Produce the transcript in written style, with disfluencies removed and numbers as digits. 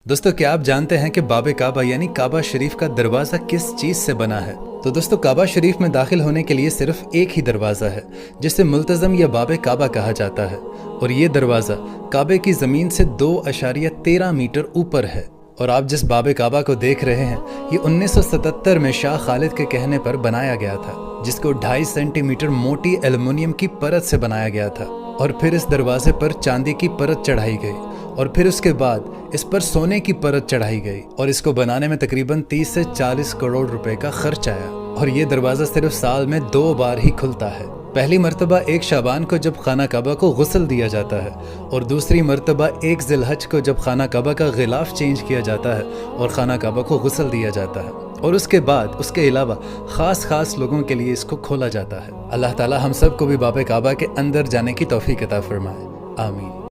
दोस्तों, क्या आप जानते हैं कि बाब काबा यानी काबा शरीफ का दरवाज़ा किस चीज़ से बना है? तो दोस्तों, काबा शरीफ में दाखिल होने के लिए सिर्फ एक ही दरवाज़ा है जिसे मुल्तज़म या बाब काबा कहा जाता है, और ये दरवाज़ा काबे की ज़मीन से 2.13 मीटर ऊपर है। और आप जिस बाब काबा को देख रहे हैं, ये 1977 में शाह खालिद के कहने पर बनाया गया था, जिसको 2.5 सेंटीमीटर मोटी एल्युमिनियम की परत से बनाया गया था। और फिर इस दरवाजे पर चांदी की परत चढ़ाई गई, और फिर उसके बाद इस पर सोने की परत चढ़ाई गई, और इसको बनाने में तकरीबन 30 से 40 करोड़ रुपए का खर्च आया। और ये दरवाज़ा सिर्फ साल में 2 बार ही खुलता है। पहली मर्तबा 1 शाबान को जब खाना काबा को गुस्ल दिया जाता है, और दूसरी मर्तबा 1 ज़िलहज को जब खाना काबा का गिलाफ चेंज किया जाता है और खाना काबा को गुस्ल दिया जाता है। और उसके बाद उसके अलावा ख़ास लोगों के लिए इसको खोला जाता है। अल्लाह ताला हम सब को भी बाब काबा के अंदर जाने की तौफीक अता फरमाए। आमीन।